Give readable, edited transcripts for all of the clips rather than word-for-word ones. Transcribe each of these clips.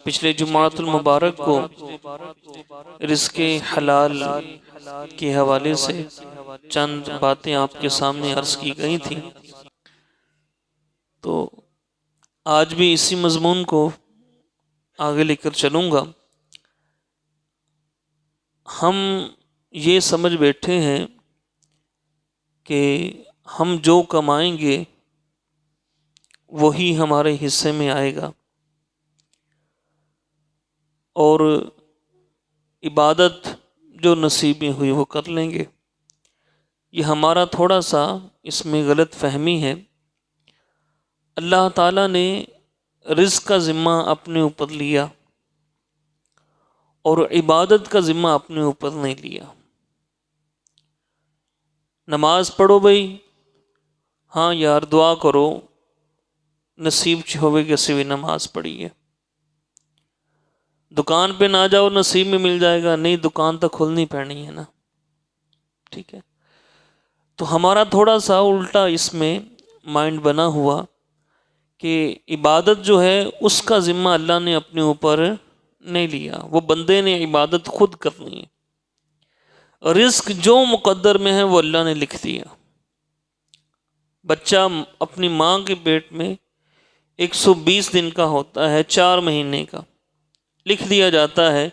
پچھلے جمعۃ المبارک کو رزق حلال کے حوالے سے چند باتیں آپ کے سامنے عرض کی گئی تھیں، تو آج بھی اسی مضمون کو آگے لے کر چلوں گا۔ ہم یہ سمجھ بیٹھے ہیں کہ ہم جو کمائیں گے وہی ہمارے حصے میں آئے گا، اور عبادت جو نصیب میں ہوئی وہ کر لیں گے۔ یہ ہمارا تھوڑا سا اس میں غلط فہمی ہے۔ اللہ تعالیٰ نے رزق کا ذمہ اپنے اوپر لیا اور عبادت کا ذمہ اپنے اوپر نہیں لیا۔ نماز پڑھو بھائی، ہاں یار دعا کرو نصیب چ ہوئے کسی بھی نماز پڑھی ہے۔ دکان پہ نہ جاؤ نصیب میں مل جائے گا، نہیں دکان تو کھلنی پڑنی ہے نا، ٹھیک ہے۔ تو ہمارا تھوڑا سا الٹا اس میں مائنڈ بنا ہوا کہ عبادت جو ہے اس کا ذمہ اللہ نے اپنے اوپر نہیں لیا، وہ بندے نے عبادت خود کرنی ہے۔ رزق جو مقدر میں ہے وہ اللہ نے لکھ دیا۔ بچہ اپنی ماں کے پیٹ میں 120 دن کا ہوتا ہے، 4 مہینے کا، لکھ دیا جاتا ہے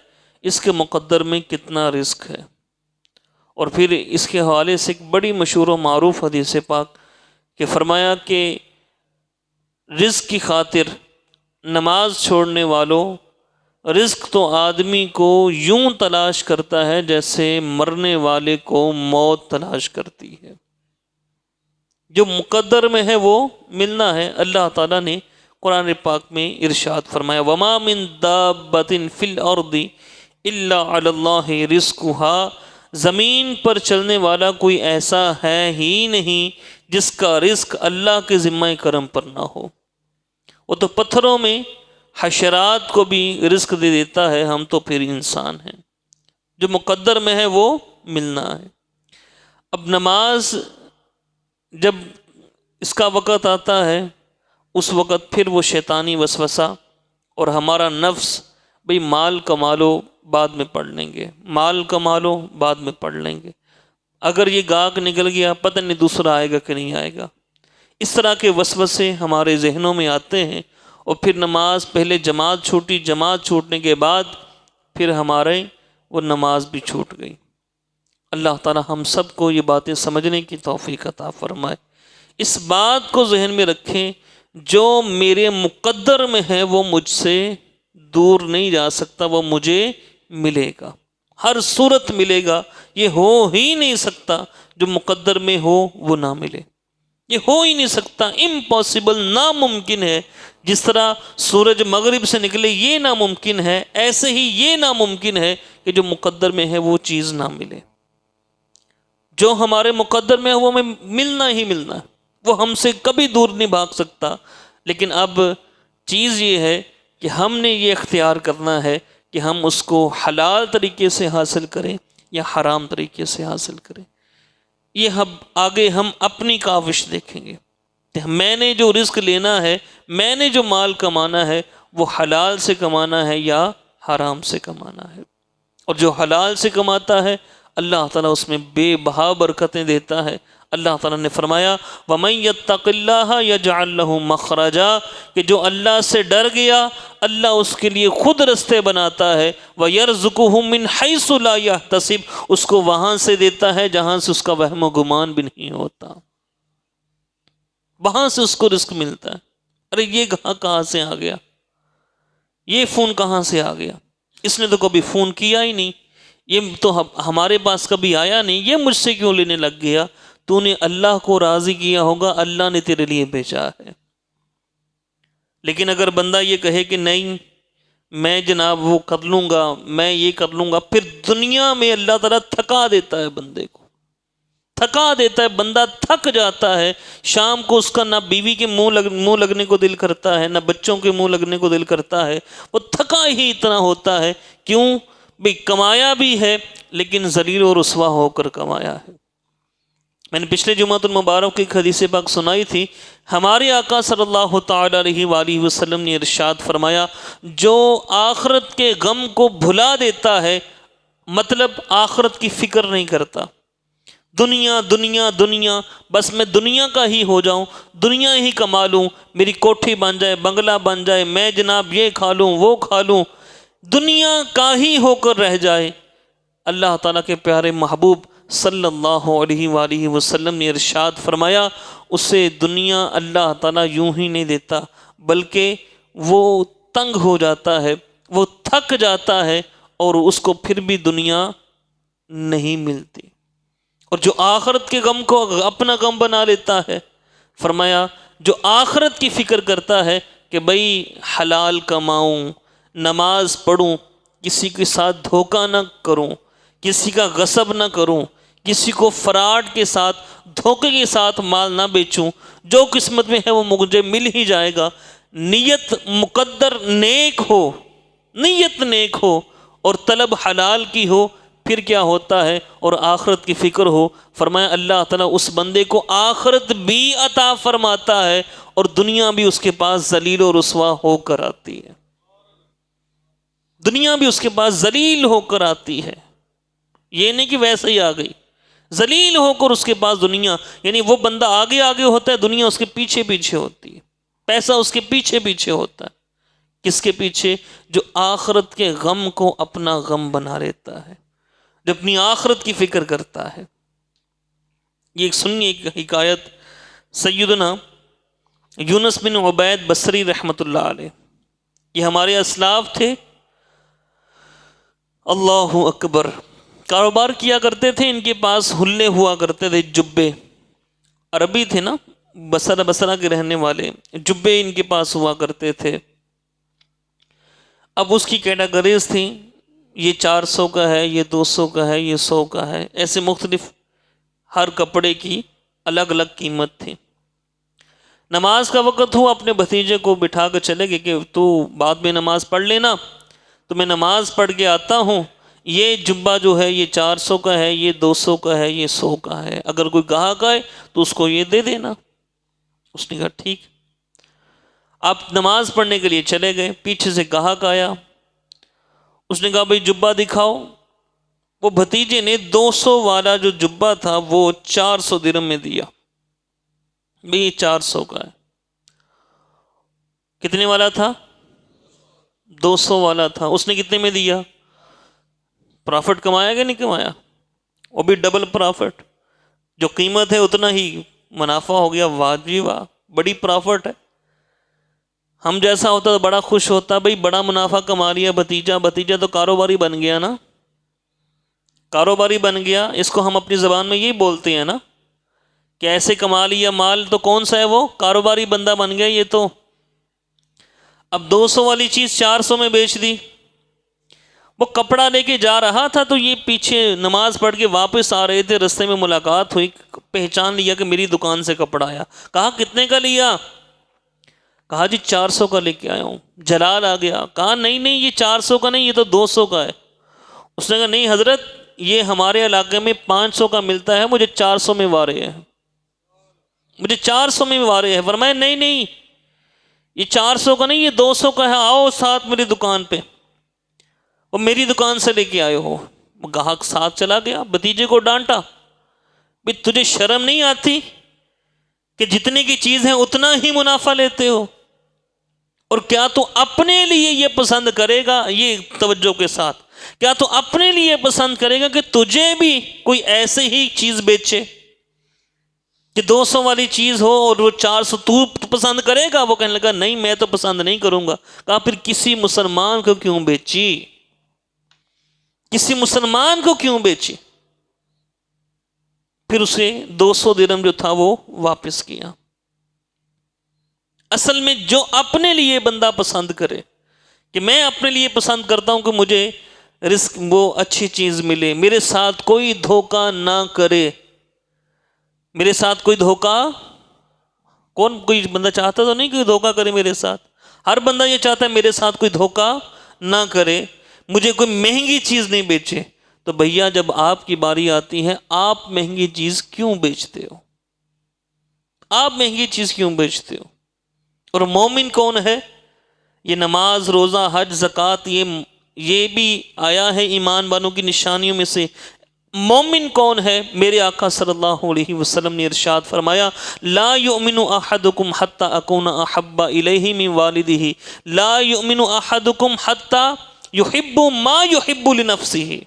اس کے مقدر میں کتنا رزق ہے۔ اور پھر اس کے حوالے سے ایک بڑی مشہور و معروف حدیث پاک کہ فرمایا کہ رزق کی خاطر نماز چھوڑنے والوں، رزق تو آدمی کو یوں تلاش کرتا ہے جیسے مرنے والے کو موت تلاش کرتی ہے۔ جو مقدر میں ہے وہ ملنا ہے۔ اللہ تعالیٰ نے قرآن پاک میں ارشاد فرمایا وَمَا مِن دَابَّةٍ فِي الْأَرْضِ إِلَّا عَلَى اللَّهِ رِزْقُهَا، زمین پر چلنے والا کوئی ایسا ہے ہی نہیں جس کا رزق اللہ کے ذمہ کرم پر نہ ہو۔ وہ تو پتھروں میں حشرات کو بھی رزق دے دیتا ہے، ہم تو پھر انسان ہیں۔ جو مقدر میں ہے وہ ملنا ہے۔ اب نماز جب اس کا وقت آتا ہے اس وقت پھر وہ شیطانی وسوسہ اور ہمارا نفس، بھئی مال کما لو بعد میں پڑھ لیں گے، مال کما لو بعد میں پڑھ لیں گے، اگر یہ گاہک نکل گیا پتہ نہیں دوسرا آئے گا کہ نہیں آئے گا۔ اس طرح کے وسوسے ہمارے ذہنوں میں آتے ہیں، اور پھر نماز پہلے جماعت چھوٹی، جماعت چھوٹنے کے بعد پھر ہمارے وہ نماز بھی چھوٹ گئی۔ اللہ تعالی ہم سب کو یہ باتیں سمجھنے کی توفیق عطا فرمائے۔ اس بات کو ذہن میں رکھیں، جو میرے مقدر میں ہے وہ مجھ سے دور نہیں جا سکتا، وہ مجھے ملے گا، ہر صورت ملے گا۔ یہ ہو ہی نہیں سکتا جو مقدر میں ہو وہ نہ ملے، یہ ہو ہی نہیں سکتا، امپاسبل، ناممکن ہے۔ جس طرح سورج مغرب سے نکلے یہ ناممکن ہے، ایسے ہی یہ ناممکن ہے کہ جو مقدر میں ہے وہ چیز نہ ملے۔ جو ہمارے مقدر میں ہے وہ ہمیں ملنا ہی ملنا ہے، وہ ہم سے کبھی دور نہیں بھاگ سکتا۔ لیکن اب چیز یہ ہے کہ ہم نے یہ اختیار کرنا ہے کہ ہم اس کو حلال طریقے سے حاصل کریں یا حرام طریقے سے حاصل کریں۔ یہ اب آگے ہم اپنی کاوش دیکھیں گے کہ میں نے جو رزق لینا ہے، میں نے جو مال کمانا ہے، وہ حلال سے کمانا ہے یا حرام سے کمانا ہے۔ اور جو حلال سے کماتا ہے اللہ تعالیٰ اس میں بے بہا برکتیں دیتا ہے۔ اللہ تعالیٰ نے فرمایا وَمَن يَتَّقِ اللَّهَ يَجْعَلْ لَهُ مَخْرَجًا، کہ جو اللہ سے ڈر گیا اللہ اس کے لیے خود رستے بناتا ہے۔ وَيَرْزُقُهُ مِنْ حَيْثُ لَا يَحْتَسِبُ، اس کو وہاں سے دیتا ہے جہاں سے اس کا وہم و گمان بھی نہیں ہوتا، وہاں سے اس کو رزق ملتا ہے۔ ارے یہ کہاں سے آ گیا، یہ فون کہاں سے آ گیا، اس نے تو کبھی فون کیا ہی نہیں، یہ تو ہمارے پاس کبھی آیا نہیں، یہ مجھ سے کیوں لینے لگ گیا؟ تو نے اللہ کو راضی کیا ہوگا، اللہ نے تیرے لیے بھیجا ہے۔ لیکن اگر بندہ یہ کہے کہ نہیں میں جناب وہ کر لوں گا، میں یہ کر لوں گا، پھر دنیا میں اللہ تعالیٰ تھکا دیتا ہے بندے کو، تھکا دیتا ہے، بندہ تھک جاتا ہے۔ شام کو اس کا نہ بیوی کے منہ لگنے کو دل کرتا ہے، نہ بچوں کے منہ لگنے کو دل کرتا ہے، وہ تھکا ہی اتنا ہوتا ہے۔ کیوں؟ بھی کمایا بھی ہے لیکن ذلیل و رسوا ہو کر کمایا ہے۔ میں نے پچھلے جمعۃ المبارک کی ایک حدیث پاک سنائی تھی، ہمارے آقا صلی اللہ تعالی علیہ وآلہ وسلم نے ارشاد فرمایا، جو آخرت کے غم کو بھلا دیتا ہے، مطلب آخرت کی فکر نہیں کرتا، دنیا دنیا دنیا، بس میں دنیا کا ہی ہو جاؤں، دنیا ہی کما لوں، میری کوٹھی بن جائے، بنگلہ بن جائے، میں جناب یہ کھا لوں وہ کھا لوں، دنیا کا ہی ہو کر رہ جائے، اللہ تعالیٰ کے پیارے محبوب صلی اللہ علیہ وآلہ وسلم نے ارشاد فرمایا، اسے دنیا اللہ تعالیٰ یوں ہی نہیں دیتا، بلکہ وہ تنگ ہو جاتا ہے، وہ تھک جاتا ہے، اور اس کو پھر بھی دنیا نہیں ملتی۔ اور جو آخرت کے غم کو اپنا غم بنا لیتا ہے، فرمایا جو آخرت کی فکر کرتا ہے کہ بھئی حلال کماؤں، نماز پڑھوں، کسی کے ساتھ دھوکہ نہ کروں، کسی کا غصب نہ کروں، کسی کو فراڈ کے ساتھ، دھوکے کے ساتھ مال نہ بیچوں، جو قسمت میں ہے وہ مجھے مل ہی جائے گا، نیت مقدر نیک ہو، نیت نیک ہو اور طلب حلال کی ہو، پھر کیا ہوتا ہے، اور آخرت کی فکر ہو، فرمایا اللہ تعالیٰ اس بندے کو آخرت بھی عطا فرماتا ہے اور دنیا بھی اس کے پاس ذلیل و رسوا ہو کر آتی ہے، دنیا بھی اس کے پاس ذلیل ہو کر آتی ہے، یہ نہیں کہ ویسے ہی آ گئی، ذلیل ہو کر اس کے پاس دنیا، یعنی وہ بندہ آگے آگے ہوتا ہے، دنیا اس کے پیچھے پیچھے ہوتی ہے، پیسہ اس کے پیچھے پیچھے ہوتا ہے، کس کے پیچھے؟ جو آخرت کے غم کو اپنا غم بنا لیتا ہے، جو اپنی آخرت کی فکر کرتا ہے۔ یہ ایک سنیے ایک حکایت، سیدنا یونس بن عبید بصری رحمۃ اللہ علیہ، یہ ہمارے اسلاف تھے، اللہ اکبر، کاروبار کیا کرتے تھے، ان کے پاس حلے ہوا کرتے تھے، جبے، عربی تھے نا، بصرہ کے رہنے والے، جبے ان کے پاس ہوا کرتے تھے۔ اب اس کی کیٹاگریز تھیں، یہ 400 کا ہے، یہ 200 کا ہے، یہ 100 کا ہے، ایسے مختلف، ہر کپڑے کی الگ الگ قیمت تھی۔ نماز کا وقت ہوا، اپنے بھتیجے کو بٹھا کر چلے گئے کہ تو بعد میں نماز پڑھ لینا، تو میں نماز پڑھ کے آتا ہوں، یہ جبہ جو ہے یہ 400 کا ہے، یہ 200 کا ہے، یہ 100 کا ہے، اگر کوئی گاہک آئے تو اس کو یہ دے دینا۔ اس نے کہا ٹھیک۔ آپ نماز پڑھنے کے لیے چلے گئے، پیچھے سے گاہک آیا، اس نے کہا بھئی جبہ دکھاؤ، وہ بھتیجے نے 200 والا جو جبہ تھا وہ 400 درہم میں دیا، بھئی یہ 400 کا ہے۔ کتنے والا تھا؟ 200 والا تھا، اس نے کتنے میں دیا؟ پرافٹ کمایا کہ نہیں کمایا؟ وہ بھی ڈبل پرافٹ، جو قیمت ہے اتنا ہی منافع ہو گیا، واہ جی واہ، بڑی پرافٹ ہے۔ ہم جیسا ہوتا تو بڑا خوش ہوتا، بھئی بڑا منافع کما لیا بھتیجا، بھتیجا تو کاروباری بن گیا نا، کاروباری بن گیا، اس کو ہم اپنی زبان میں یہی بولتے ہیں نا کہ ایسے کما لیا مال، تو کون سا ہے وہ؟ کاروباری بندہ بن گیا یہ تو۔ اب 200 والی چیز 400 میں بیچ دی، وہ کپڑا لے کے جا رہا تھا تو یہ پیچھے نماز پڑھ کے واپس آ رہے تھے، رستے میں ملاقات ہوئی، پہچان لیا کہ میری دکان سے کپڑا آیا، کہا کتنے کا لیا؟ کہا جی 400 کا لے کے آیا ہوں۔ جلال آ گیا، کہا نہیں نہیں یہ 400 کا نہیں، یہ تو 200 کا ہے۔ اس نے کہا نہیں حضرت، یہ ہمارے علاقے میں 500 کا ملتا ہے، مجھے 400 میں وارے ہے، مجھے 400 میں وارے ہے۔ فرمایا نہیں نہیں یہ 400 کا نہیں، یہ 200 کا ہے، آؤ ساتھ میری دکان پہ، وہ میری دکان سے لے کے آئے ہو۔ وہ گاہک ساتھ چلا گیا، بھتیجے کو ڈانٹا، بھئی تجھے شرم نہیں آتی کہ جتنے کی چیز ہے اتنا ہی منافع لیتے ہو؟ اور کیا تو اپنے لیے یہ پسند کرے گا، یہ توجہ کے ساتھ، کیا تو اپنے لیے پسند کرے گا کہ تجھے بھی کوئی ایسے ہی چیز بیچے کہ 200 والی چیز ہو اور وہ 400 تو پسند کرے گا؟ وہ کہنے لگا نہیں میں تو پسند نہیں کروں گا۔ کہا پھر کسی مسلمان کو کیوں بیچی، کسی مسلمان کو کیوں بیچی؟ پھر اسے 200 درہم جو تھا وہ واپس کیا۔ اصل میں جو اپنے لیے بندہ پسند کرے، کہ میں اپنے لیے پسند کرتا ہوں کہ مجھے رزق وہ اچھی چیز ملے، میرے ساتھ کوئی دھوکہ نہ کرے، میرے ساتھ کوئی دھوکہ، کوئی بندہ چاہتا تو نہیں کہ دھوکہ کرے میرے ساتھ، ہر بندہ یہ چاہتا ہے میرے ساتھ کوئی دھوکہ نہ کرے، مجھے کوئی مہنگی چیز نہیں بیچے۔ تو بھیا جب آپ کی باری آتی ہے آپ مہنگی چیز کیوں بیچتے ہو؟ آپ مہنگی چیز کیوں بیچتے ہو؟ اور مومن کون ہے؟ یہ نماز، روزہ، حج، زکوٰۃ، یہ بھی آیا ہے ایمان والوں کی نشانیوں میں سے۔ مومن کون ہے؟ میرے آقا صلی اللہ علیہ وسلم نے ارشاد فرمایا، لا یؤمن احدکم حتی اکون احب الیہ من والدہ، لا یؤمن احدکم حتی یحب ما یحب لنفسہ۔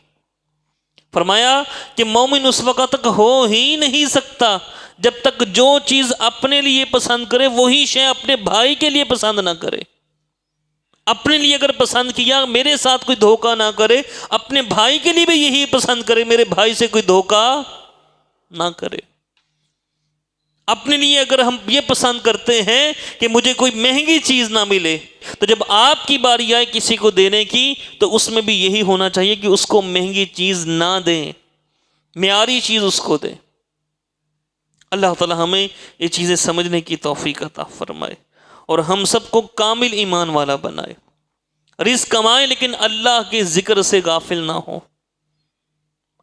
فرمایا کہ مومن اس وقت تک ہو ہی نہیں سکتا جب تک جو چیز اپنے لیے پسند کرے وہی شے اپنے بھائی کے لیے پسند نہ کرے۔ اپنے لیے اگر پسند کیا میرے ساتھ کوئی دھوکہ نہ کرے، اپنے بھائی کے لیے بھی یہی پسند کرے میرے بھائی سے کوئی دھوکہ نہ کرے۔ اپنے لیے اگر ہم یہ پسند کرتے ہیں کہ مجھے کوئی مہنگی چیز نہ ملے، تو جب آپ کی باری آئے کسی کو دینے کی تو اس میں بھی یہی ہونا چاہیے کہ اس کو مہنگی چیز نہ دیں، معیاری چیز اس کو دیں۔ اللہ تعالی ہمیں یہ چیزیں سمجھنے کی توفیق عطا فرمائے اور ہم سب کو کامل ایمان والا بنائے۔ رزق کمائے لیکن اللہ کے ذکر سے غافل نہ ہو،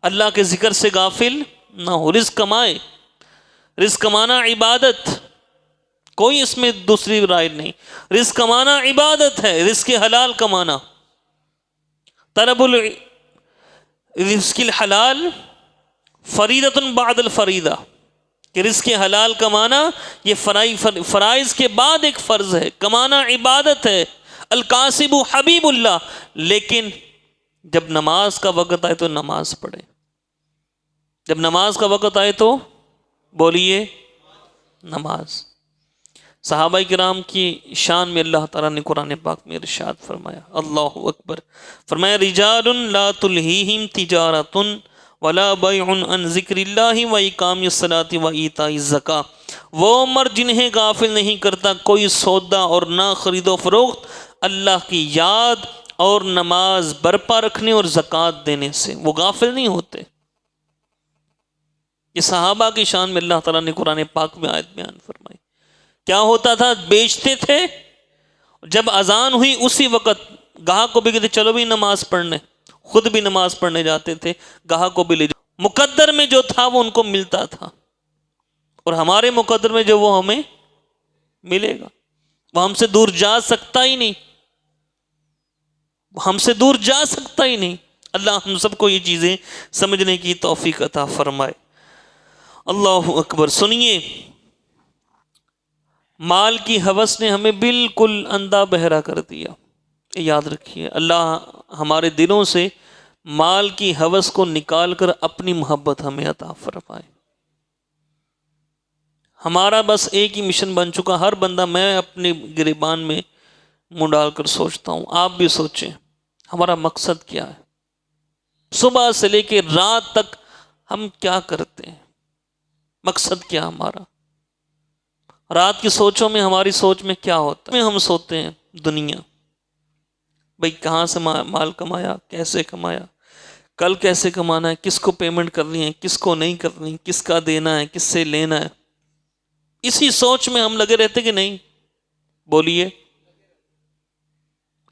اللہ کے ذکر سے غافل نہ ہو۔ رزق کمائے، رزق کمانا عبادت، کوئی اس میں دوسری رائے نہیں۔ رزق کمانا عبادت ہے، رزق حلال کمانا۔ طلب الرزق الحلال فریضۃ بعد الفریضہ، کہ رزق حلال کمانا یہ فرائض کے بعد ایک فرض ہے، کمانا عبادت ہے۔ الکاسب حبیب اللہ، لیکن جب نماز کا وقت آئے تو نماز پڑھے، جب نماز کا وقت آئے تو بولیے نماز۔ صحابہ کرام کی شان میں اللہ تعالیٰ نے قرآن پاک میں ارشاد فرمایا، اللہ اکبر، فرمایا رجال لا تلہیہم تجارۃ ولا بیع عن ذکر اللہ واقام الصلاۃ وایتاء الزکاۃ، وہ مرد جنہیں غافل نہیں کرتا کوئی سودا اور نہ خرید و فروخت اللہ کی یاد اور نماز برپا رکھنے اور زکوٰۃ دینے سے، وہ غافل نہیں ہوتے۔ یہ صحابہ کی شان میں اللہ تعالیٰ نے قرآن پاک میں آیت بیان فرمائی۔ کیا ہوتا تھا؟ بیچتے تھے، جب اذان ہوئی اسی وقت گاہک کو بھی کہتے چلو بھی نماز پڑھنے، خود بھی نماز پڑھنے جاتے تھے، گاہک کو بھی لے جاتے، مقدر میں جو تھا وہ ان کو ملتا تھا، اور ہمارے مقدر میں جو وہ ہمیں ملے گا، وہ ہم سے دور جا سکتا ہی نہیں، ہم سے دور جا سکتا ہی نہیں۔ اللہ ہم سب کو یہ چیزیں سمجھنے کی توفیق عطا فرمائے۔ اللہ اکبر۔ سنیے، مال کی ہوس نے ہمیں بالکل اندھا بہرا کر دیا، یاد رکھیے۔ اللہ ہمارے دلوں سے مال کی ہوس کو نکال کر اپنی محبت ہمیں عطا فرمائے۔ ہمارا بس ایک ہی مشن بن چکا، ہر بندہ، میں اپنے گریبان میں منہ ڈال کر سوچتا ہوں، آپ بھی سوچیں ہمارا مقصد کیا ہے؟ صبح سے لے کے رات تک ہم کیا کرتے ہیں؟ مقصد کیا ہمارا؟ رات کی سوچوں میں ہماری سوچ میں کیا ہوتا ہے؟ ہم سوتے ہیں دنیا، بھئی کہاں سے مال کمایا، کیسے کمایا، کل کیسے کمانا ہے، کس کو پیمنٹ کرنی ہے، کس کو نہیں کرنی، کس کا دینا ہے، کس سے لینا ہے، اسی سوچ میں ہم لگے رہتے کہ نہیں؟ بولیے۔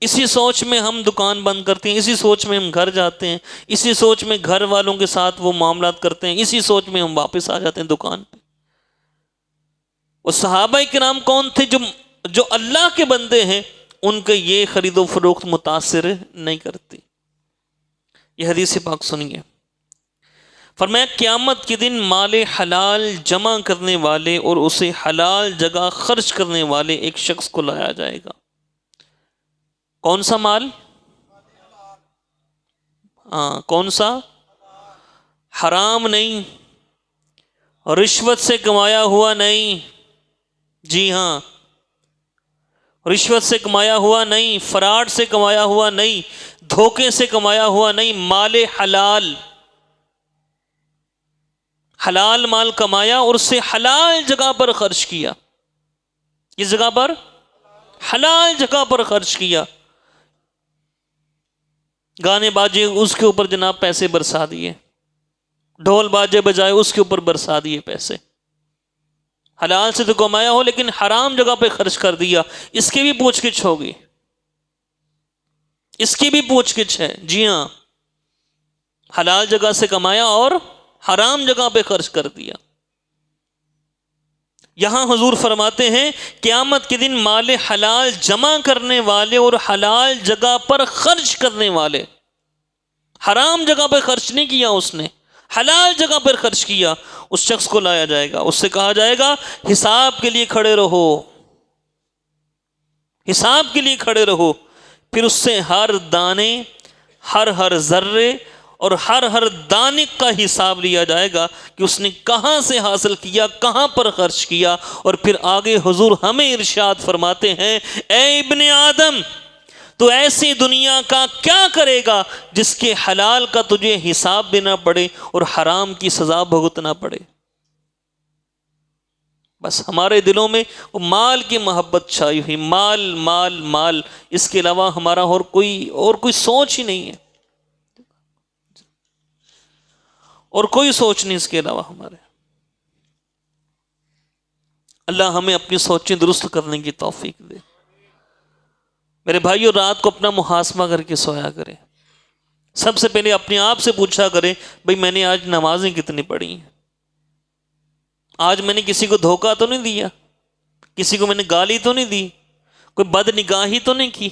اسی سوچ میں ہم دکان بند کرتے ہیں، اسی سوچ میں ہم گھر جاتے ہیں، اسی سوچ میں گھر والوں کے ساتھ وہ معاملات کرتے ہیں، اسی سوچ میں ہم واپس آ جاتے ہیں دکان پہ۔ وہ صحابہ کرام کون تھے جو اللہ کے بندے ہیں، ان کے یہ خرید و فروخت متاثر نہیں کرتی۔ یہ حدیث پاک سنیے، فرمایا قیامت کے دن مال حلال جمع کرنے والے اور اسے حلال جگہ خرچ کرنے والے ایک شخص کو لایا جائے گا۔ کون سا مال؟ ہاں، کون سا؟ حرام نہیں، رشوت سے کمایا ہوا نہیں، جی ہاں، رشوت سے کمایا ہوا نہیں، فراڈ سے کمایا ہوا نہیں، دھوکے سے کمایا ہوا نہیں، مال حلال، حلال مال کمایا اور اسے حلال جگہ پر خرچ کیا۔ کس جگہ پر؟ حلال جگہ پر خرچ کیا۔ گانے باجے اس کے اوپر جناب پیسے برسا دیے، ڈھول باجے بجائے اس کے اوپر برسا دیے پیسے۔ حلال سے تو کمایا ہو لیکن حرام جگہ پہ خرچ کر دیا، اس کی بھی پوچھ گچھ ہوگی، اس کی بھی پوچھ گچھ ہے، جی ہاں۔ حلال جگہ سے کمایا اور حرام جگہ پہ خرچ کر دیا۔ یہاں حضور فرماتے ہیں قیامت کے دن مال حلال جمع کرنے والے اور حلال جگہ پر خرچ کرنے والے، حرام جگہ پہ خرچ نہیں کیا اس نے، حلال جگہ پر خرچ کیا، اس شخص کو لایا جائے گا، اس سے کہا جائے گا حساب کے لیے کھڑے رہو، حساب کے لیے کھڑے رہو۔ پھر اس سے ہر دانے، ہر ذرے اور ہر دانے کا حساب لیا جائے گا کہ اس نے کہاں سے حاصل کیا، کہاں پر خرچ کیا۔ اور پھر آگے حضور ہمیں ارشاد فرماتے ہیں اے ابن آدم، تو ایسی دنیا کا کیا کرے گا جس کے حلال کا تجھے حساب دینا پڑے اور حرام کی سزا بھگتنا پڑے۔ بس ہمارے دلوں میں وہ مال کی محبت چھائی ہوئی، مال مال مال، اس کے علاوہ ہمارا اور کوئی سوچ ہی نہیں ہے، اور کوئی سوچ نہیں اس کے علاوہ ہمارے۔ اللہ ہمیں اپنی سوچیں درست کرنے کی توفیق دے۔ میرے بھائیو، رات کو اپنا محاسبہ کر کے سویا کریں۔ سب سے پہلے اپنے آپ سے پوچھا کریں بھئی میں نے آج نمازیں کتنی پڑھی ہیں، آج میں نے کسی کو دھوکہ تو نہیں دیا، کسی کو میں نے گالی تو نہیں دی، کوئی بد نگاہی تو نہیں کی۔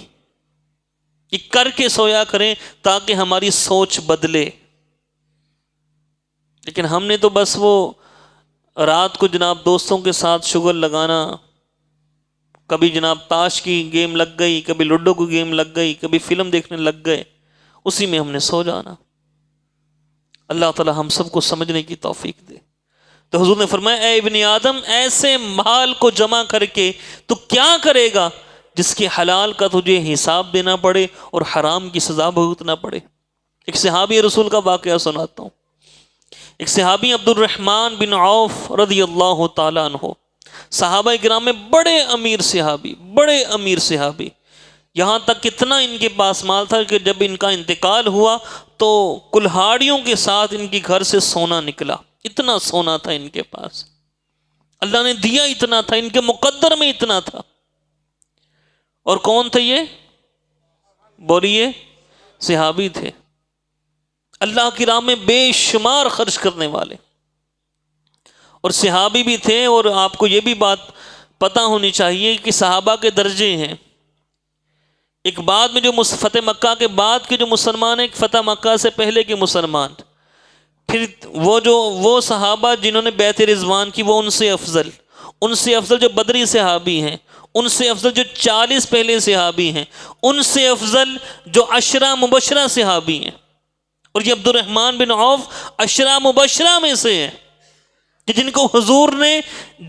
یہ کر کے سویا کریں تاکہ ہماری سوچ بدلے۔ لیکن ہم نے تو بس وہ رات کو جناب دوستوں کے ساتھ شغل لگانا، کبھی جناب تاش کی گیم لگ گئی، کبھی لوڈو کی گیم لگ گئی، کبھی فلم دیکھنے لگ گئے، اسی میں ہم نے سو جانا۔ اللہ تعالی ہم سب کو سمجھنے کی توفیق دے۔ تو حضور نے فرمایا اے ابن آدم، ایسے مال کو جمع کر کے تو کیا کرے گا جس کے حلال کا تجھے حساب دینا پڑے اور حرام کی سزا بھگتنا پڑے۔ ایک صحابی رسول کا واقعہ سناتا ہوں۔ ایک صحابی عبد الرحمن بن عوف رضی اللہ تعالیٰ عنہ، صحابہ کرام میں بڑے امیر صحابی، یہاں تک کتنا ان کے پاس مال تھا کہ جب ان کا انتقال ہوا تو کلہاڑیوں کے ساتھ ان کے گھر سے سونا نکلا، اتنا سونا تھا ان کے پاس، اللہ نے دیا اتنا تھا، ان کے مقدر میں اتنا تھا۔ اور کون تھے یہ؟ بولیے، صحابی تھے، اللہ کی راہ میں بے شمار خرچ کرنے والے، اور صحابی بھی تھے۔ اور آپ کو یہ بھی بات پتہ ہونی چاہیے کہ صحابہ کے درجے ہیں۔ ایک بعد میں جو فتح مکہ کے بعد کے جو مسلمان ہیں، ایک فتح مکہ سے پہلے کے مسلمان، پھر وہ صحابہ جنہوں نے بیعت رضوان کی، وہ ان سے افضل جو بدری صحابی ہیں، ان سے افضل جو 40 پہلے صحابی ہیں، ان سے افضل جو 10 مبشرہ صحابی ہیں۔ اور یہ عبد الرحمن بن عوف 10 مبشرہ میں سے ہیں کہ جن کو حضور نے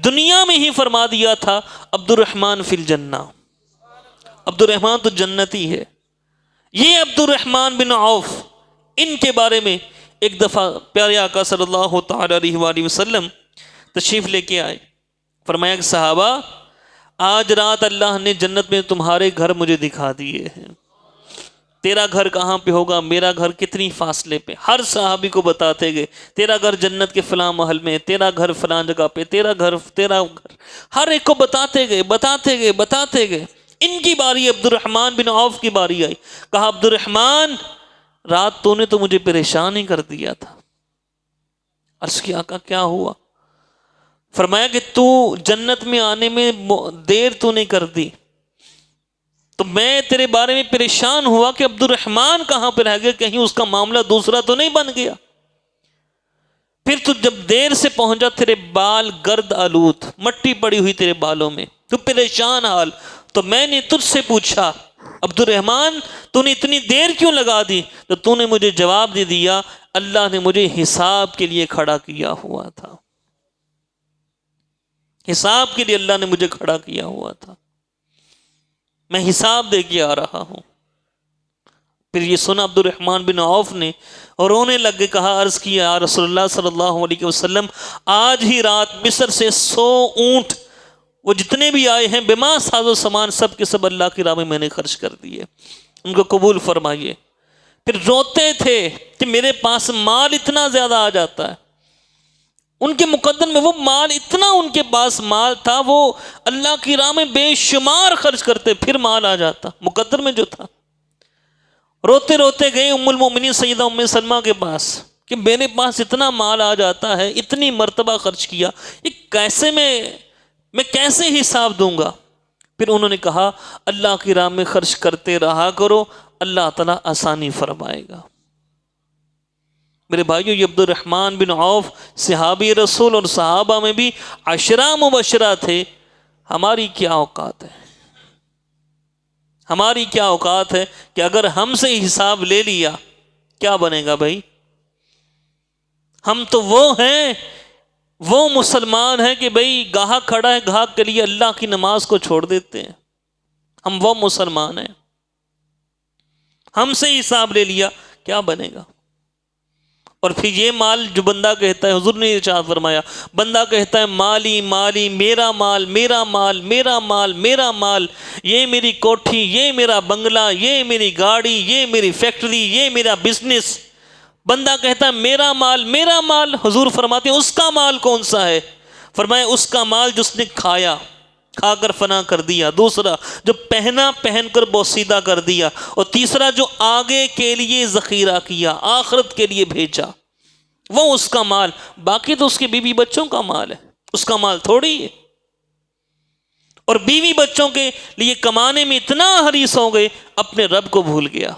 دنیا میں ہی فرما دیا تھا عبد الرحمن فی الجنہ، عبد الرحمن تو جنتی ہے۔ یہ عبد الرحمن بن عوف، ان کے بارے میں ایک دفعہ پیارے آقا صلی اللہ تعالی علیہ وآلہ وسلم تشریف لے کے آئے، فرمایا کہ صحابہ، آج رات اللہ نے جنت میں تمہارے گھر مجھے دکھا دیے ہیں، تیرا گھر کہاں پہ ہوگا، میرا گھر کتنی فاصلے پہ۔ ہر صحابی کو بتاتے گئے تیرا گھر جنت کے فلاں محل میں، تیرا گھر فلاں جگہ پہ، تیرا گھر، ہر ایک کو بتاتے گئے۔ ان کی باری عبد الرحمن بن عوف کی باری آئی، کہا عبد الرحمن، رات تو نے تو مجھے پریشان ہی کر دیا تھا۔ عرض کیا آقا کیا ہوا؟ فرمایا کہ تو جنت میں آنے میں دیر تو نے کر دی، تو میں تیرے بارے میں پریشان ہوا کہ عبد الرحمن کہاں پہ رہ گیا، کہیں اس کا معاملہ دوسرا تو نہیں بن گیا۔ پھر تو جب دیر سے پہنچا، تیرے بال گرد آلود، مٹی پڑی ہوئی تیرے بالوں میں، تو پریشان حال، تو میں نے تجھ سے پوچھا عبد الرحمن تو نے اتنی دیر کیوں لگا دی؟ تو تو نے مجھے جواب دے دیا، اللہ نے مجھے حساب کے لیے کھڑا کیا ہوا تھا، حساب کے لیے اللہ نے مجھے کھڑا کیا ہوا تھا، میں حساب دے کے آ رہا ہوں۔ پھر یہ سنا عبد الرحمن بن عوف نے اور رونے لگ کے کہا، عرض کیا یا رسول اللہ صلی اللہ علیہ وسلم، آج ہی رات مصر سے 100 اونٹ وہ جتنے بھی آئے ہیں بما ساز و سامان، سب کے سب اللہ کی راہ میں نے خرچ کر دیے، ان کو قبول فرمائیے۔ پھر روتے تھے کہ میرے پاس مال اتنا زیادہ آ جاتا ہے، ان کے مقدر میں وہ مال اتنا، ان کے پاس مال تھا، وہ اللہ کی راہ میں بے شمار خرچ کرتے، پھر مال آ جاتا مقدر میں جو تھا۔ روتے روتے گئے ام المومنین سیدہ ام سلمہ کے پاس کہ میرے پاس اتنا مال آ جاتا ہے، اتنی مرتبہ خرچ کیا، یہ کیسے میں کیسے حساب دوں گا؟ پھر انہوں نے کہا اللہ کی راہ میں خرچ کرتے رہا کرو، اللہ تعالیٰ آسانی فرمائے گا۔ میرے بھائیو، یہ عبد الرحمن بن عوف صحابی رسول اور صحابہ میں بھی عشرہ مبشرہ تھے۔ ہماری کیا اوقات ہے؟ ہماری کیا اوقات ہے کہ اگر ہم سے حساب لے لیا کیا بنے گا بھائی؟ ہم تو وہ ہیں، وہ مسلمان ہیں کہ بھائی گاہک کھڑا ہے، گاہک کے لیے اللہ کی نماز کو چھوڑ دیتے ہیں۔ ہم وہ مسلمان ہیں، ہم سے حساب لے لیا کیا بنے گا؟ اور پھر یہ مال جو بندہ کہتا ہے، حضور نے ارشاد فرمایا، بندہ کہتا ہے مالی مالی، میرا مال میرا مال میرا مال میرا مال، یہ میری کوٹھی، یہ میرا بنگلہ، یہ میری گاڑی، یہ میری فیکٹری، یہ میرا بزنس، بندہ کہتا ہے میرا مال میرا مال۔ حضور فرماتے ہیں اس کا مال کون سا ہے؟ فرمایا اس کا مال جس نے کھایا، کھا کر فنا کر دیا، دوسرا جو پہنا، پہن کر بوسیدہ کر دیا، اور تیسرا جو آگے کے لیے ذخیرہ کیا، آخرت کے لیے بھیجا، وہ اس کا مال۔ باقی تو اس کے بیوی بچوں کا مال ہے، اس کا مال تھوڑی ہے۔ اور بیوی بچوں کے لیے کمانے میں اتنا حریص ہو گئے، اپنے رب کو بھول گیا،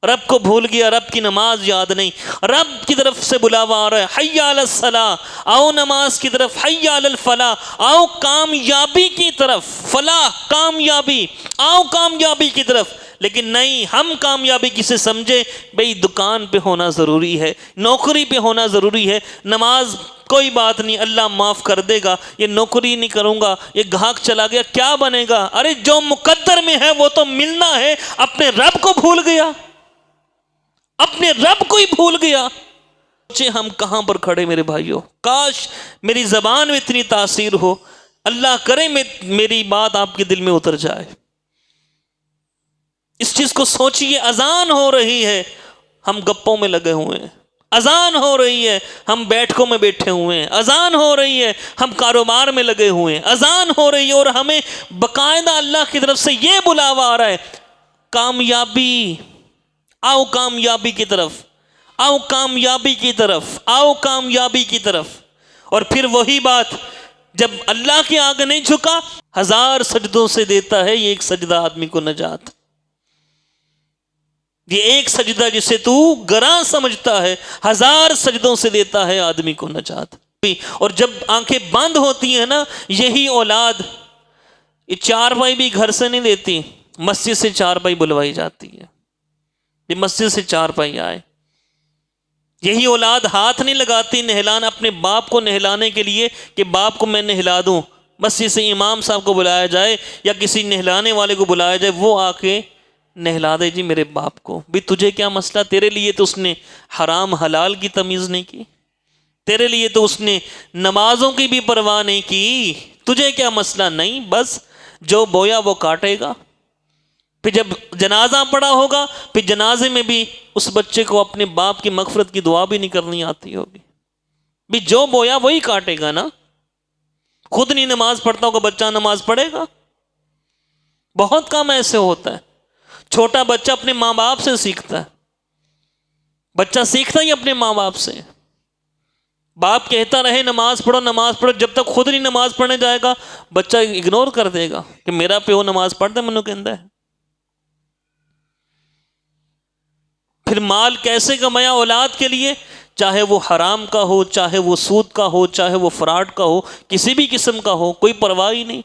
رب کو بھول گیا، رب کی نماز یاد نہیں۔ رب کی طرف سے بلاوا آ رہا ہے، حی علی الصلاۃ، آؤ نماز کی طرف، حی علی الفلاح، آؤ کامیابی کی طرف، فلاح کامیابی، آؤ کامیابی کی طرف۔ لیکن نہیں، ہم کامیابی کسے سمجھے؟ بھئی دکان پہ ہونا ضروری ہے، نوکری پہ ہونا ضروری ہے، نماز کوئی بات نہیں، اللہ معاف کر دے گا، یہ نوکری نہیں کروں گا، یہ گاہک چلا گیا کیا بنے گا؟ ارے جو مقدر میں ہے وہ تو ملنا ہے۔ اپنے رب کو بھول گیا، اپنے رب کو ہی بھول گیا۔ سوچے ہم کہاں پر کھڑے میرے بھائیوں۔ کاش میری زبان میں اتنی تاثیر ہو، اللہ کرے میری بات آپ کے دل میں اتر جائے۔ اس چیز کو سوچئے، اذان ہو رہی ہے، ہم گپوں میں لگے ہوئے ہیں، اذان ہو رہی ہے، ہم بیٹھکوں میں بیٹھے ہوئے ہیں، اذان ہو رہی ہے، ہم کاروبار میں لگے ہوئے ہیں، اذان ہو رہی ہے، اور ہمیں باقاعدہ اللہ کی طرف سے یہ بلاوا آ رہا ہے، کامیابی، آؤ کامیابی کی طرف، آؤ کامیابی کی طرف، آؤ کامیابی کی طرف۔ اور پھر وہی بات، جب اللہ کے آگے نہیں جھکا، 1000 سجدوں سے دیتا ہے یہ ایک سجدہ آدمی کو نجات۔ یہ ایک سجدہ جسے تو گراں سمجھتا ہے، 1000 سجدوں سے دیتا ہے آدمی کو نجات۔ اور جب آنکھیں بند ہوتی ہیں نا، یہی اولاد، یہ چارپائی بھی گھر سے نہیں دیتی، مسجد سے چارپائی بلوائی جاتی ہے، یہ مسجد سے چارپائی آئے۔ یہی اولاد ہاتھ نہیں لگاتی نہلانا، اپنے باپ کو نہلانے کے لیے کہ باپ کو میں نہلا دوں، مسجد سے امام صاحب کو بلایا جائے یا کسی نہلانے والے کو بلایا جائے، وہ آ کے نہلا دے جی میرے باپ کو۔ بھی تجھے کیا مسئلہ؟ تیرے لیے تو اس نے حرام حلال کی تمیز نہیں کی، تیرے لیے تو اس نے نمازوں کی بھی پرواہ نہیں کی، تجھے کیا مسئلہ؟ نہیں، بس جو بویا وہ کاٹے گا۔ پھر جب جنازہ پڑا ہوگا، پھر جنازے میں بھی اس بچے کو اپنے باپ کی مغفرت کی دعا بھی نہیں کرنی آتی ہوگی۔ بھی جو بویا وہی کاٹے گا نا، خود نہیں نماز پڑھتا ہوگا بچہ نماز پڑھے گا؟ بہت کم ایسے ہوتا ہے۔ چھوٹا بچہ اپنے ماں باپ سے سیکھتا ہے، بچہ سیکھتا ہی اپنے ماں باپ سے۔ باپ کہتا رہے نماز پڑھو نماز پڑھو، جب تک خود نہیں نماز پڑھنے جائے گا بچہ اگنور کر دے گا کہ میرا پیو نماز پڑھتا ہے، منو کہندا ہے۔ پھر مال کیسے کمایا اولاد کے لیے؟ چاہے وہ حرام کا ہو، چاہے وہ سود کا ہو، چاہے وہ فراڈ کا ہو، کسی بھی قسم کا ہو، کوئی پرواہ ہی نہیں۔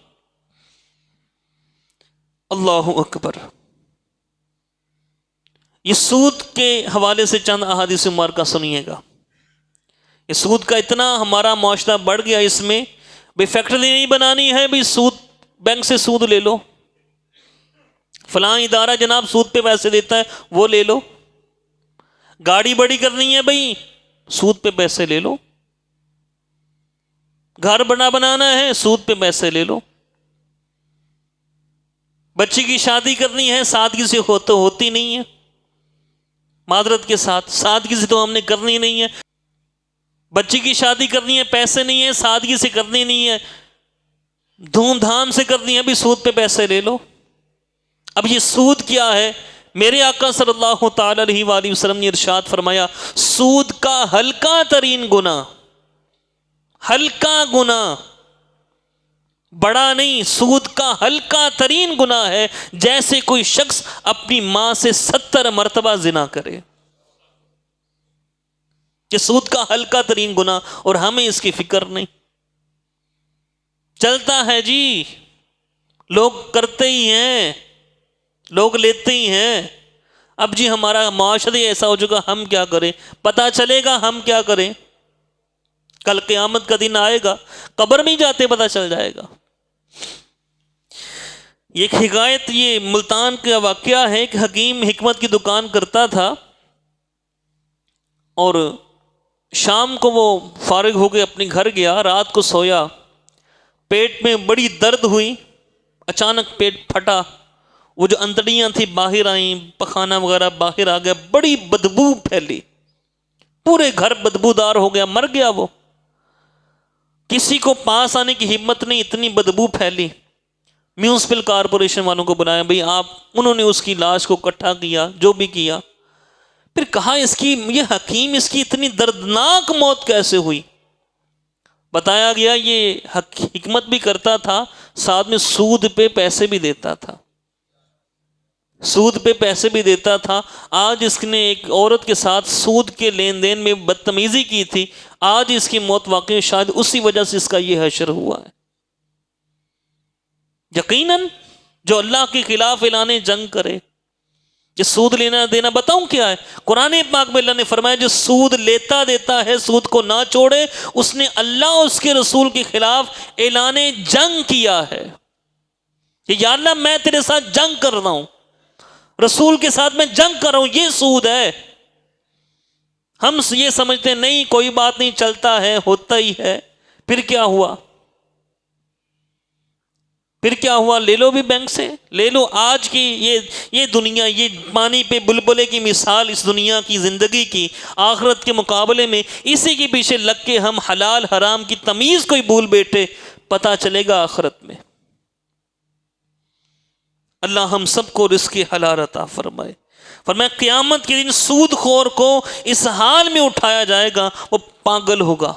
اللہ اکبر۔ یہ سود کے حوالے سے چند احادیث مبارکہ سنیے گا۔ یہ سود کا اتنا ہمارا معاشرہ بڑھ گیا، اس میں بھئی فیکٹری نہیں بنانی ہے، بھئی سود، بینک سے سود لے لو، فلاں ادارہ جناب سود پہ پیسے دیتا ہے وہ لے لو، گاڑی بڑی کرنی ہے بھئی سود پہ پیسے لے لو، گھر بنانا ہے سود پہ پیسے لے لو، بچی کی شادی کرنی ہے سادگی سے ہوتی نہیں ہے، معذرت کے ساتھ سادگی سے تو ہم نے کرنی نہیں ہے، بچی کی شادی کرنی ہے پیسے نہیں ہے، سادگی سے کرنی نہیں ہے، دھوم دھام سے کرنی ہے، بھی سود پہ پیسے لے لو۔ اب یہ سود کیا ہے؟ میرے آقا صلی اللہ تعالی علیہ وآلہ وسلم نے ارشاد فرمایا، سود کا ہلکا ترین گناہ، ہلکا گناہ، بڑا نہیں، سود کا ہلکا ترین گناہ ہے جیسے کوئی شخص اپنی ماں سے 70 مرتبہ زنا کرے. کہ سود کا ہلکا ترین گناہ، اور ہمیں اس کی فکر نہیں. چلتا ہے جی، لوگ کرتے ہی ہیں، لوگ لیتے ہی ہیں. اب جی ہمارا معاشرہ ایسا ہو چکا، ہم کیا کریں؟ پتہ چلے گا ہم کیا کریں. کل قیامت کا دن آئے گا، قبر میں جاتے پتہ چل جائے گا. ایک حکایت، یہ ملتان کا واقعہ ہے کہ حکیم حکمت کی دکان کرتا تھا، اور شام کو وہ فارغ ہو کے اپنے گھر گیا. رات کو سویا، پیٹ میں بڑی درد ہوئی، اچانک پیٹ پھٹا، وہ جو انتڑیاں تھیں باہر آئیں، پخانہ وغیرہ باہر آ گیا، بڑی بدبو پھیلی، پورے گھر بدبودار ہو گیا، مر گیا وہ. کسی کو پاس آنے کی ہمت نہیں، اتنی بدبو پھیلی. میونسپل کارپوریشن والوں کو بنایا، بھئی آپ، انہوں نے اس کی لاش کو اکٹھا کیا، جو بھی کیا. پھر کہا اس کی، یہ حکیم، اس کی اتنی دردناک موت کیسے ہوئی؟ بتایا گیا یہ حکمت بھی کرتا تھا، ساتھ میں سود پہ پیسے بھی دیتا تھا، سود پہ پیسے بھی دیتا تھا. آج اس نے ایک عورت کے ساتھ سود کے لین دین میں بدتمیزی کی تھی، آج اس کی موت واقع شاید اسی وجہ سے اس کا یہ حشر ہوا ہے. یقیناً جو اللہ کے خلاف اعلان جنگ کرے، یہ سود لینا دینا، بتاؤں کیا ہے؟ قرآن پاک میں اللہ نے فرمایا، جو سود لیتا دیتا ہے، سود کو نہ چھوڑے، اس نے اللہ اور اس کے رسول کے خلاف اعلان جنگ کیا ہے کہ یا اللہ میں تیرے ساتھ جنگ کر رہا ہوں، رسول کے ساتھ میں جنگ کر رہا ہوں. یہ سود ہے. ہم یہ سمجھتے ہیں نہیں کوئی بات نہیں، چلتا ہے، ہوتا ہی ہے. پھر کیا ہوا؟ پھر کیا ہوا؟ لے لو بھی بینک سے، لے لو. آج کی یہ دنیا، یہ پانی پہ بلبلے کی مثال اس دنیا کی زندگی کی، آخرت کے مقابلے میں اسی کے پیچھے لگ کے ہم حلال حرام کی تمیز کو ہی بھول بیٹھے. پتہ چلے گا آخرت میں. اللہ ہم سب کو رزق حلال عطا فرمائے. فرمایا قیامت کے دن سود خور کو اس حال میں اٹھایا جائے گا، وہ پاگل ہوگا،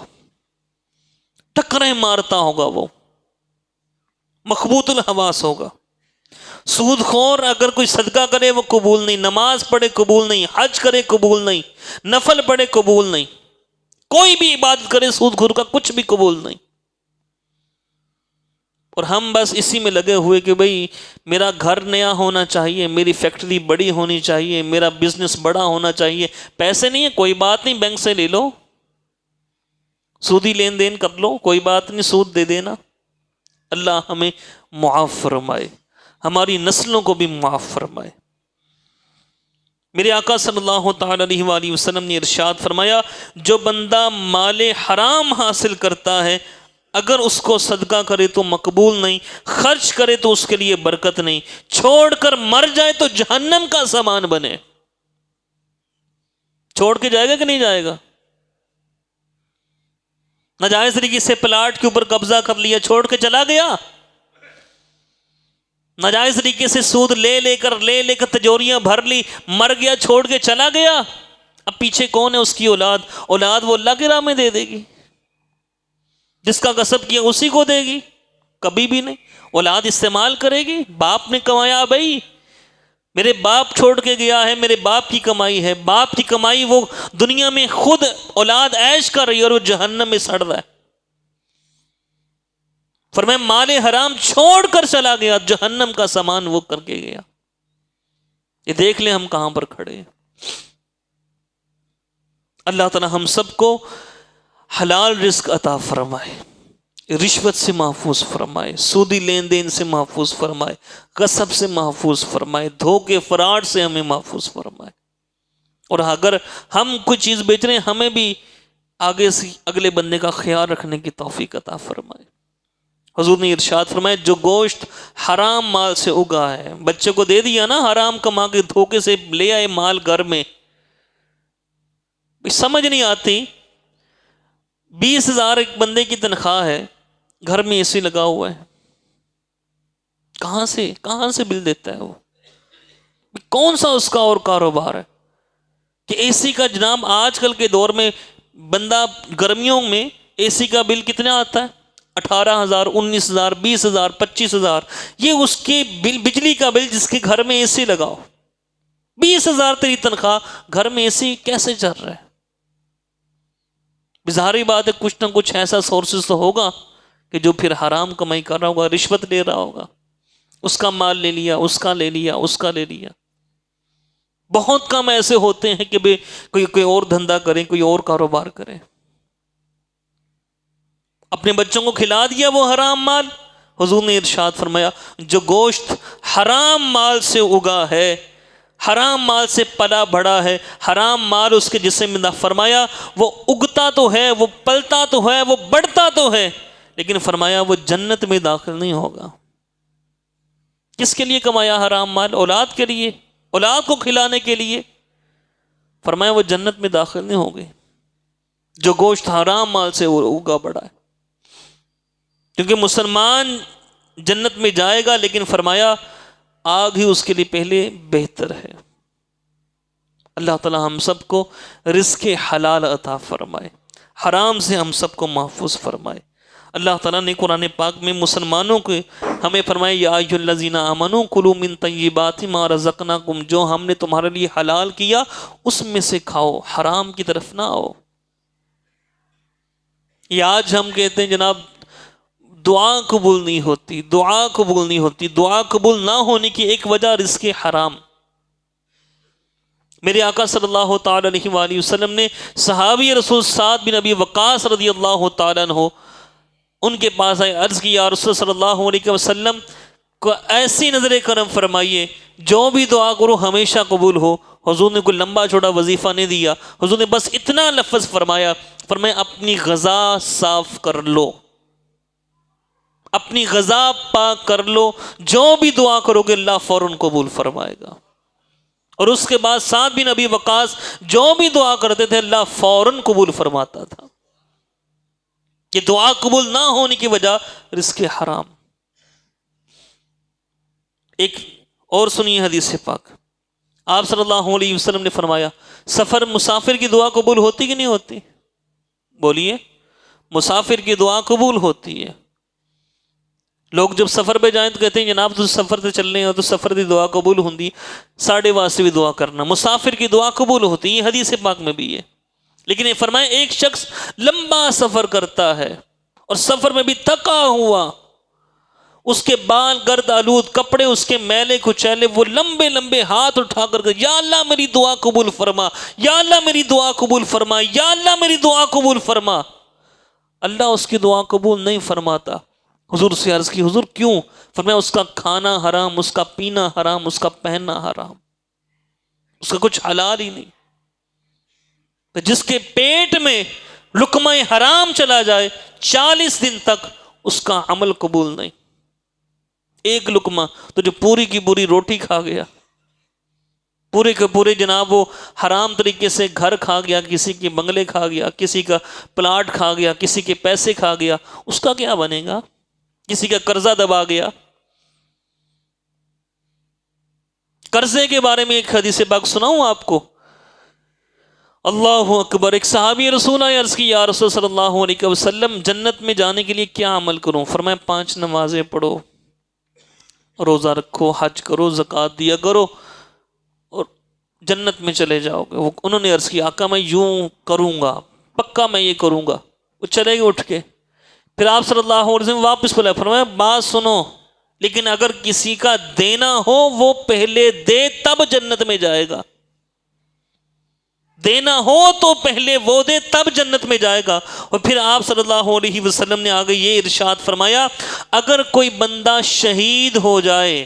ٹکریں مارتا ہوگا، وہ مخبوط الحواس ہوگا. سود خور اگر کوئی صدقہ کرے وہ قبول نہیں، نماز پڑھے قبول نہیں، حج کرے قبول نہیں، نفل پڑھے قبول نہیں، کوئی بھی عبادت کرے سود خور کا کچھ بھی قبول نہیں. اور ہم بس اسی میں لگے ہوئے کہ بھئی میرا گھر نیا ہونا چاہیے، میری فیکٹری بڑی ہونی چاہیے، میرا بزنس بڑا ہونا چاہیے. پیسے نہیں ہے کوئی بات نہیں، بینک سے لے لو، سودی لین دین کر لو، کوئی بات نہیں، سود دے دینا. اللہ ہمیں معاف فرمائے، ہماری نسلوں کو بھی معاف فرمائے. میرے آقا صلی اللہ تعالی علیہ وآلہ وسلم نے ارشاد فرمایا، جو بندہ مال حرام حاصل کرتا ہے، اگر اس کو صدقہ کرے تو مقبول نہیں، خرچ کرے تو اس کے لیے برکت نہیں، چھوڑ کر مر جائے تو جہنم کا سامان بنے. چھوڑ کے جائے گا کہ نہیں جائے گا؟ ناجائز طریقے سے پلاٹ کے اوپر قبضہ کر لیا، چھوڑ کے چلا گیا. ناجائز طریقے سے سود لے کر تجوریاں بھر لی، مر گیا، چھوڑ کے چلا گیا. اب پیچھے کون ہے؟ اس کی اولاد وہ اللہ کی راہ میں دے دے گی. جس کا غصب کیا اسی کو دے گی، کبھی بھی نہیں. اولاد استعمال کرے گی. باپ نے کمایا، بھائی میرے باپ چھوڑ کے گیا ہے، میرے باپ کی کمائی ہے، باپ کی کمائی وہ دنیا میں خود اولاد عیش کر رہی ہے اور وہ جہنم میں سڑ رہا ہے. فرمایا مال حرام چھوڑ کر چلا گیا، جہنم کا سامان وہ کر کے گیا. یہ دیکھ لیں ہم کہاں پر کھڑے ہیں. اللہ تعالی ہم سب کو حلال رزق عطا فرمائے، رشوت سے محفوظ فرمائے، سودی لین دین سے محفوظ فرمائے، غصب سے محفوظ فرمائے، دھوکے فراڈ سے ہمیں محفوظ فرمائے. اور اگر ہم کوئی چیز بیچ رہے ہیں، ہمیں بھی آگے سے اگلے بندے کا خیال رکھنے کی توفیق عطا فرمائے. حضور نے ارشاد فرمایا جو گوشت حرام مال سے اگا ہے، بچے کو دے دیا نا حرام کما کے، دھوکے سے لے آئے مال گھر میں، سمجھ نہیں آتی. 20,000 ایک بندے کی تنخواہ ہے، گھر میں اے سی لگا ہوا ہے، کہاں سے بل دیتا ہے وہ؟ کون سا اس کا اور کاروبار ہے کہ اے سی کا جناب آج کل کے دور میں بندہ گرمیوں میں اے سی کا بل کتنا آتا ہے؟ 18,000 19,000 20,000 25,000. یہ اس کے بل بجلی کا بل جس کے گھر میں اے سی لگاؤ. 20,000 تیری تنخواہ، گھر میں اے سی کیسے چل رہا ہے؟ ظاہری بات ہے کچھ نہ کچھ ایسا سورسز تو ہوگا کہ جو پھر حرام کمائی کر رہا ہوگا، رشوت لے رہا ہوگا، اس کا مال لے لیا، اس کا لے لیا، اس کا لے لیا. بہت کم ایسے ہوتے ہیں کہ کوئی اور دھندا کریں، کوئی اور کاروبار کریں. اپنے بچوں کو کھلا دیا وہ حرام مال. حضور نے ارشاد فرمایا جو گوشت حرام مال سے اگا ہے، حرام مال سے پلا بڑھا ہے، حرام مال اس کے جسم میں، فرمایا وہ اگتا تو ہے، وہ پلتا تو ہے، وہ بڑھتا تو ہے، لیکن فرمایا وہ جنت میں داخل نہیں ہوگا. کس کے لیے کمایا حرام مال؟ اولاد کے لیے، اولاد کو کھلانے کے لیے. فرمایا وہ جنت میں داخل نہیں ہوگے جو گوشت حرام مال سے اگا بڑا ہے. کیونکہ مسلمان جنت میں جائے گا، لیکن فرمایا آگ ہی اس کے لیے پہلے بہتر ہے. اللہ تعالی ہم سب کو رزق حلال عطا فرمائے، حرام سے ہم سب کو محفوظ فرمائے. اللہ تعالیٰ نے قرآن پاک میں مسلمانوں کو ہمیں فرمایا یا ایھا الذین آمنوا کلوا من طیبات ما رزقناکم، جو ہم نے تمہارے لیے حلال کیا اس میں سے کھاؤ، حرام کی طرف نہ آؤ. یہ آج ہم کہتے ہیں جناب دعا قبول نہیں ہوتی، دعا قبول نہیں ہوتی. دعا قبول نہ ہونے کی ایک وجہ رزق حرام. میرے آقا صلی اللہ تعالی علیہ وآلہ وسلم نے صحابی رسول سعد بن ابی وقاص رضی اللہ تعالیٰ عنہ ان کے پاس آئے، عرض کی یا رسول صلی اللہ علیہ وسلم کو ایسی نظر کرم فرمائیے جو بھی دعا کرو ہمیشہ قبول ہو. حضور نے کوئی لمبا چھوٹا وظیفہ نہیں دیا، حضور نے بس اتنا لفظ فرمایا اپنی غذا صاف کر لو، اپنی غذا پاک کر لو، جو بھی دعا کرو گے اللہ فوراً قبول فرمائے گا. اور اس کے بعد سعد بن ابی وقاص جو بھی دعا کرتے تھے اللہ فوراً قبول فرماتا تھا. کہ دعا قبول نہ ہونے کی وجہ رزق حرام. ایک اور سنیے حدیث پاک، آپ صلی اللہ علیہ وسلم نے فرمایا سفر مسافر کی دعا قبول ہوتی کہ نہیں ہوتی؟ بولیے. مسافر کی دعا قبول ہوتی ہے. لوگ جب سفر پہ جائیں تو کہتے ہیں جناب تو سفر سے چلنے ہو تو سفر کی دعا قبول ہوندی، ساڑھے واسطے بھی دعا کرنا. مسافر کی دعا قبول ہوتی، یہ حدیث پاک میں بھی ہے. لیکن یہ فرمائے ایک شخص لمبا سفر کرتا ہے اور سفر میں بھی تھکا ہوا، اس کے بال گرد آلود، کپڑے اس کے میلے کچیلے، وہ لمبے لمبے ہاتھ اٹھا کر یا اللہ میری دعا قبول فرما، یا اللہ میری دعا قبول فرما، یا اللہ میری دعا قبول فرما. اللہ اس کی دعا قبول نہیں فرماتا. حضور سے عرض کی حضور کیوں؟ فرمایا اس کا کھانا حرام، اس کا پینا حرام، اس کا پہننا حرام، اس کا کچھ حلال ہی نہیں. جس کے پیٹ میں لقمہ حرام چلا جائے 40 دن تک اس کا عمل قبول نہیں. ایک لقمہ تو جو پوری کی پوری روٹی کھا گیا، پورے کے پورے جناب وہ حرام طریقے سے گھر کھا گیا، کسی کے بنگلے کھا گیا، کسی کا پلاٹ کھا گیا، کسی کے پیسے کھا گیا، اس کا کیا بنے گا؟ کسی کا قرضہ دبا گیا. قرضے کے بارے میں ایک حدیث پاک سناؤں آپ کو؟ اللہ اکبر. ایک صحابی رسول آئے، عرض کی یا رسول صلی اللہ علیہ وسلم جنت میں جانے کے لیے کیا عمل کروں؟ فرمایا 5 نمازیں پڑھو، روزہ رکھو، حج کرو، زکوٰۃ دیا کرو اور جنت میں چلے جاؤ گے. انہوں نے عرض کی آقا میں یوں کروں گا، پکا میں یہ کروں گا. وہ چلے گئے اٹھ کے. پھر آپ صلی اللہ علیہ وسلم واپس بلائے، فرمایا بات سنو، لیکن اگر کسی کا دینا ہو وہ پہلے دے تب جنت میں جائے گا. دینا ہو تو پہلے وہ دے تب جنت میں جائے گا. اور پھر آپ صلی اللہ علیہ وسلم نے آگے یہ ارشاد فرمایا اگر کوئی بندہ شہید ہو جائے،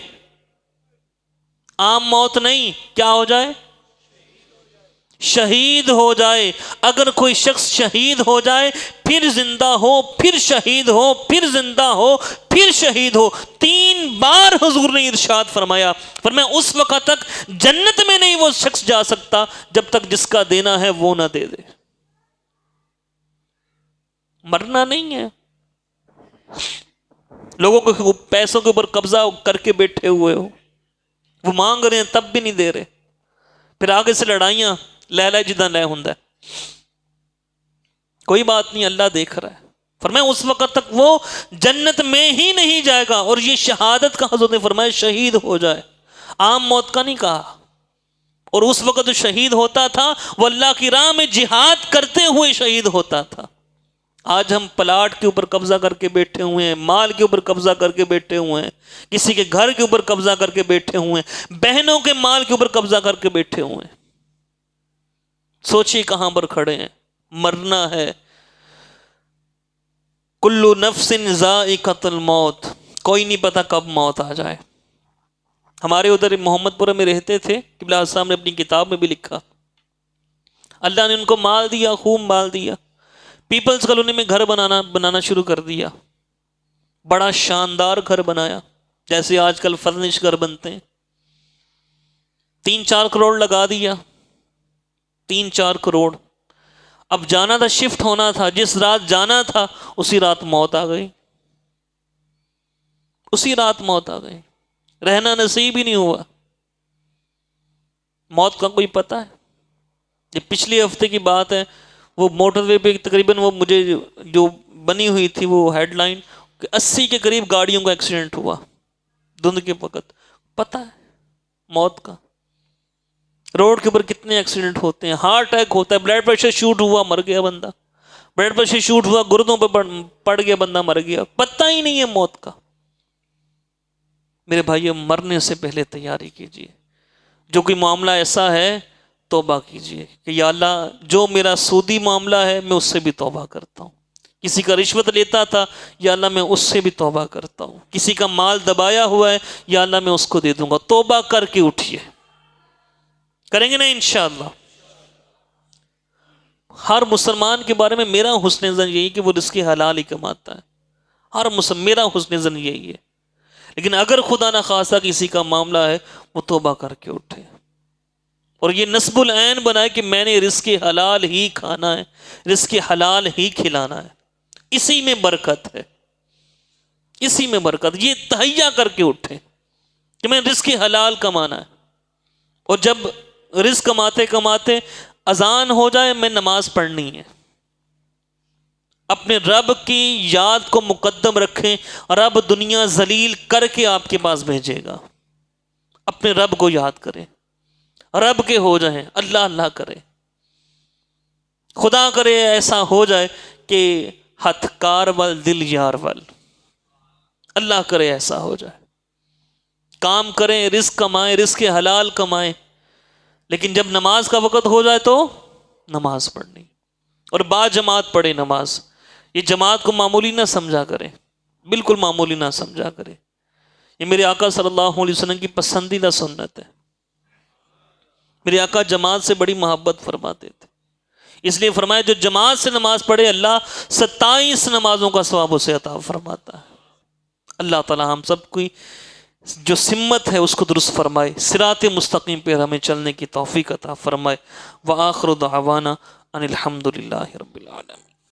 عام موت نہیں، کیا ہو جائے؟ شہید ہو جائے. اگر کوئی شخص شہید ہو جائے، پھر زندہ ہو، پھر شہید ہو، پھر زندہ ہو، پھر شہید ہو، 3 بار حضور نے ارشاد فرمایا اس وقت تک جنت میں نہیں وہ شخص جا سکتا جب تک جس کا دینا ہے وہ نہ دے دے. مرنا نہیں ہے. لوگوں کو پیسوں کے اوپر قبضہ کر کے بیٹھے ہوئے ہو، وہ مانگ رہے ہیں تب بھی نہیں دے رہے، پھر آگے سے لڑائیاں، لے لے جداں لے ہوندا ہے، کوئی بات نہیں، اللہ دیکھ رہا ہے۔ فرمایا اس وقت تک وہ جنت میں ہی نہیں جائے گا، اور یہ شہادت کا حضرت نے فرمایا شہید ہو جائے، عام موت کا نہیں کہا۔ اور اس وقت جو شہید ہوتا تھا وہ اللہ کی راہ میں جہاد کرتے ہوئے شہید ہوتا تھا۔ آج ہم پلاٹ کے اوپر قبضہ کر کے بیٹھے ہوئے ہیں، مال کے اوپر قبضہ کر کے بیٹھے ہوئے ہیں، کسی کے گھر کے اوپر قبضہ کر کے بیٹھے ہوئے ہیں، بہنوں کے مال کے اوپر قبضہ کر کے بیٹھے ہوئے ہیں۔ سوچئے کہاں پر کھڑے ہیں، مرنا ہے۔ کل نفس ذائقۃ الموت، کوئی نہیں پتا کب موت آ جائے۔ ہمارے ادھر محمد پورہ میں رہتے تھے، قبلہ صاحب نے اپنی کتاب میں بھی لکھا، اللہ نے ان کو مال دیا، خوب مال دیا، پیپلز کالونی میں گھر بنانا شروع کر دیا، بڑا شاندار گھر بنایا، جیسے آج کل فرنش گھر بنتے ہیں، 3-4 کروڑ لگا دیا، 3-4 کروڑ۔ اب جانا تھا، شفٹ ہونا تھا، جس رات جانا تھا اسی رات موت آ گئی، اسی رات موت آ گئی، رہنا نصیب ہی نہیں ہوا۔ موت کا کوئی پتہ ہے؟ یہ پچھلے ہفتے کی بات ہے، وہ موٹر وے پہ تقریباً وہ مجھے جو بنی ہوئی تھی وہ ہیڈ لائن کہ 80 کے قریب گاڑیوں کا ایکسیڈنٹ ہوا دھند کے وقت۔ پتہ ہے موت کا؟ روڈ کے اوپر کتنے ایکسیڈنٹ ہوتے ہیں، ہارٹ اٹیک ہوتا ہے، بلڈ پریشر شوٹ ہوا مر گیا بندہ، بلڈ پریشر شوٹ ہوا گردوں پہ پڑ گیا بندہ مر گیا، پتہ ہی نہیں ہے موت کا۔ میرے بھائیو مرنے سے پہلے تیاری کیجیے، جو کوئی معاملہ ایسا ہے توبہ کیجیے کہ یا اللہ جو میرا سودی معاملہ ہے میں اس سے بھی توبہ کرتا ہوں، کسی کا رشوت لیتا تھا یا اللہ میں اس سے بھی توبہ کرتا ہوں، کسی کا مال دبایا ہوا ہے یا اللہ میں اس کو دے دوں گا۔ توبہ کر کے اٹھیے، کریں گے نا انشاءاللہ۔ ہر مسلمان کے بارے میں میرا حسن ظن یہی کہ وہ رزق حلال ہی کماتا ہے، ہر مسلم، میرا حسن ظن یہی ہے۔ لیکن اگر خدا نہ خواستہ کسی کا معاملہ ہے وہ توبہ کر کے اٹھے اور یہ نصب العین بنائے کہ میں نے رزق حلال ہی کھانا ہے، رزق حلال ہی کھلانا ہے، اسی میں برکت ہے، اسی میں برکت۔ یہ تہیا کر کے اٹھے کہ میں رزق حلال کمانا ہے، اور جب رزق کماتے کماتے اذان ہو جائے میں نماز پڑھنی ہے، اپنے رب کی یاد کو مقدم رکھیں، رب دنیا ذلیل کر کے آپ کے پاس بھیجے گا، اپنے رب کو یاد کریں، رب کے ہو جائیں، اللہ اللہ کرے، خدا کرے ایسا ہو جائے کہ ہتھ کار ول دل یار ول، اللہ کرے ایسا ہو جائے، کام کریں، رزق کمائیں، رزق حلال کمائیں، لیکن جب نماز کا وقت ہو جائے تو نماز پڑھنی، اور با جماعت پڑھے نماز۔ یہ جماعت کو معمولی نہ سمجھا کرے، بالکل معمولی نہ سمجھا کرے، یہ میرے آقا صلی اللہ علیہ وسلم کی پسندیدہ سنت ہے۔ میرے آقا جماعت سے بڑی محبت فرماتے تھے، اس لیے فرمایا جو جماعت سے نماز پڑھے اللہ 27 نمازوں کا ثواب اسے عطا فرماتا ہے۔ اللہ تعالی ہم سب کی جو سمت ہے اس کو درست فرمائے، صراط مستقیم پہ ہمیں چلنے کی توفیق عطا فرمائے۔ وآخر دعوانا ان الحمد للہ رب العالمین۔